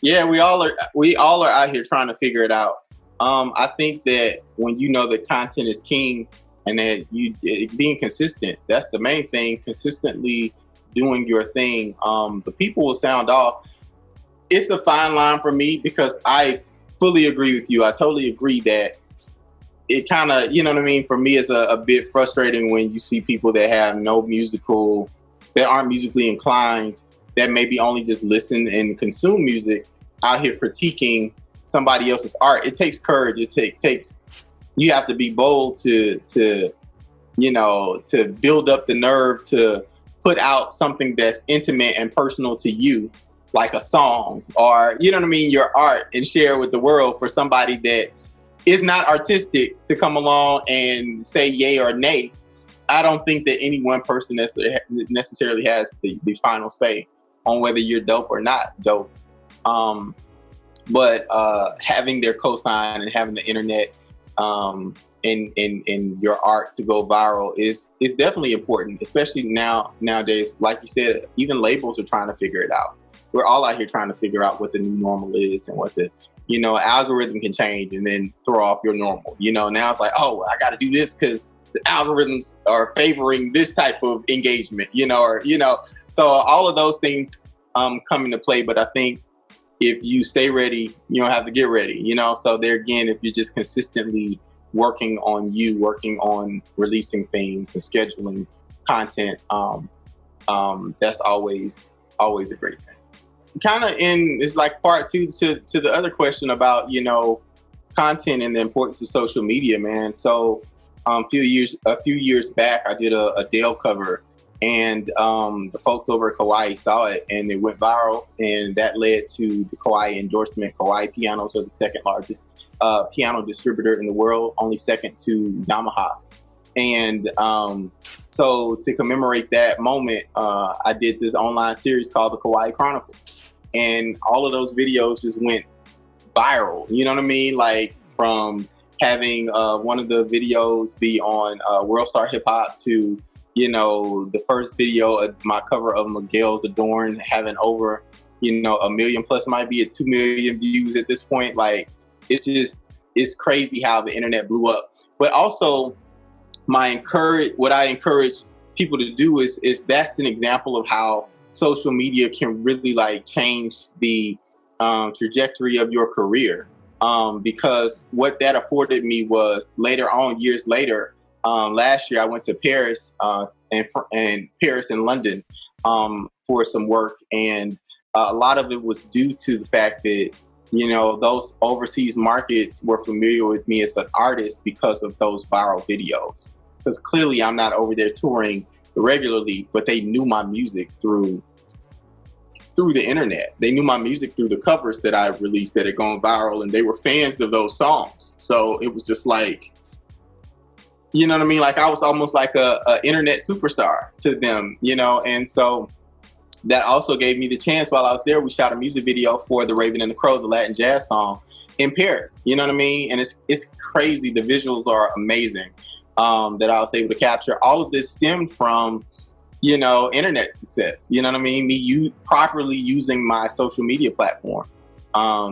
Yeah, we all are out here trying to figure it out. I think that when you know that content is king and that being consistent, that's the main thing. Consistently doing your thing. The people will sound off. It's a fine line for me because I fully agree with you. I totally agree that it kind of, you know what I mean? For me, it's a bit frustrating when you see people that have that aren't musically inclined, that maybe only just listen and consume music, out here critiquing somebody else's art. It takes courage. It takes, you have to be bold to build up the nerve to put out something that's intimate and personal to you, like a song or, you know what I mean, your art, and share it with the world for somebody that is not artistic to come along and say yay or nay. I don't think that any one person necessarily has the final say on whether you're dope or not dope. But having their cosign and having the internet in your art to go viral is definitely important, especially nowadays. Like you said, even labels are trying to figure it out. We're all out here trying to figure out what the new normal is and what the algorithm can change and then throw off your normal. Now it's like, oh, I got to do this because the algorithms are favoring this type of engagement. So all of those things come into play. But I think if you stay ready, you don't have to get ready. So there again, if you're just consistently working on releasing things and scheduling content, that's always a great thing. Kind of it's like part two to the other question about content and the importance of social media, man. So a few years back, I did a Dale cover, and the folks over at Kawai saw it and it went viral, and that led to the Kawai endorsement. Kawai Pianos are the second largest piano distributor in the world, only second to Yamaha. And so to commemorate that moment, I did this online series called the Kawai Chronicles. And all of those videos just went viral. You know what I mean? Like from having one of the videos be on World Star Hip Hop to, the first video of my cover of Miguel's Adorn having over, 1 million plus, might be at 2 million views at this point. Like it's crazy how the internet blew up. But also what I encourage people to do is that's an example of how social media can really like change the trajectory of your career. Because what that afforded me was years later, last year I went to Paris and Paris and London for some work. And a lot of it was due to the fact that, those overseas markets were familiar with me as an artist because of those viral videos. Because clearly I'm not over there touring regularly, but they knew my music through the internet. They knew my music through the covers that I released that had gone viral, and they were fans of those songs. So it was just like, you know what I mean? Like I was almost like a internet superstar to them, and so that also gave me the chance. While I was there, we shot a music video for The Raven and the Crow, the Latin jazz song, in Paris. You know what I mean? And it's crazy. The visuals are amazing that I was able to capture. All of this stemmed from, internet success. You know what I mean? Me properly using my social media platform.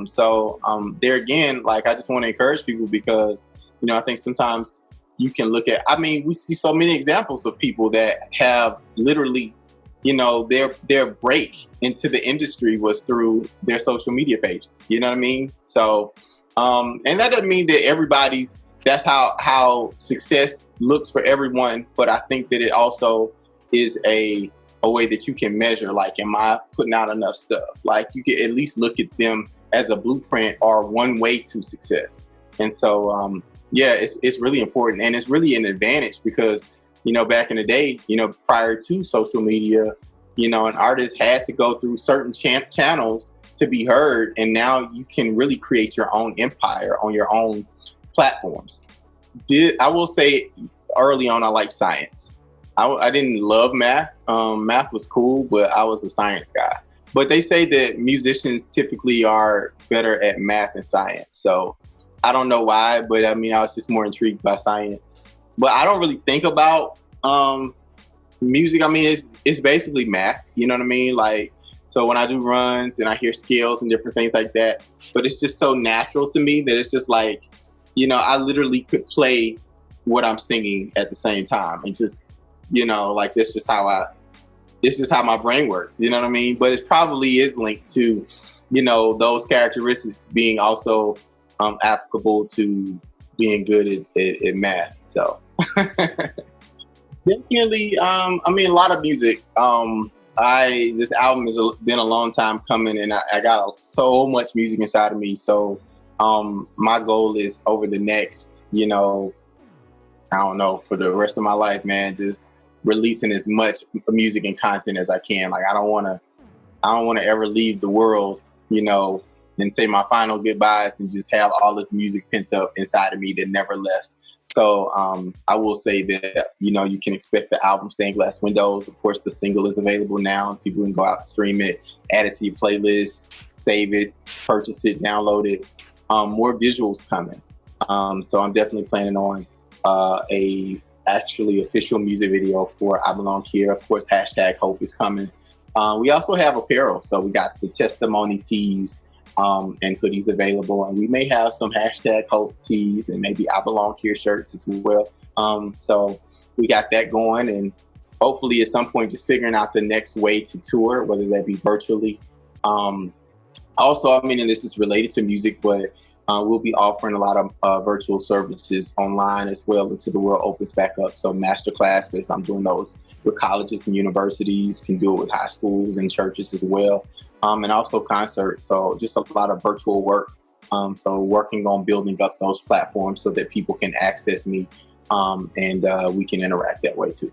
So there again, like I just want to encourage people because, I think sometimes you can look at, we see so many examples of people that have literally, their break into the industry was through their social media pages. You know what I mean? So, and that doesn't mean that that's how success looks for everyone. But I think that it also is a way that you can measure, like, am I putting out enough stuff? Like you can at least look at them as a blueprint or one way to success. And so, it's really important. And it's really an advantage because, back in the day, prior to social media, an artist had to go through certain channels to be heard. And now you can really create your own empire on your own platforms. I will say early on, I liked science. I didn't love math. Math was cool, but I was a science guy. But they say that musicians typically are better at math and science. So I don't know why, but I was just more intrigued by science. But I don't really think about music. It's basically math. You know what I mean? Like, So when I do runs and I hear scales and different things like that, but it's just so natural to me that it's just like, you know, I literally could play what I'm singing at the same time, and just, you know, like this just how my brain works. You know what I mean? But it probably is linked to, you know, those characteristics being also applicable to being good at math. So definitely, I mean, a lot of music. This album has been a long time coming, and I got so much music inside of me. So my goal is over the next, you know, I don't know, for the rest of my life, man, just releasing as much music and content as I can. Like I don't want to ever leave the world, you know, and say my final goodbyes and just have all this music pent up inside of me that never left. So I will say that, you know, you can expect the album Stained Glass Windows. Of course, the single is available now. People can go out and stream it, add it to your playlist, save it, purchase it, download it. More visuals coming. So I'm definitely planning on a actually official music video for I Belong Here. Of course, #Hope is coming. We also have apparel. So we got the testimony tees and hoodies available. And we may have some #Hope tees and maybe I Belong Here shirts as well. So we got that going, and hopefully at some point just figuring out the next way to tour, whether that be virtually. Also, I mean, and this is related to music, but we'll be offering a lot of virtual services online as well until the world opens back up. So master classes, I'm doing those with colleges and universities, can do it with high schools and churches as well. And also concerts. So just a lot of virtual work. So working on building up those platforms so that people can access me and we can interact that way too.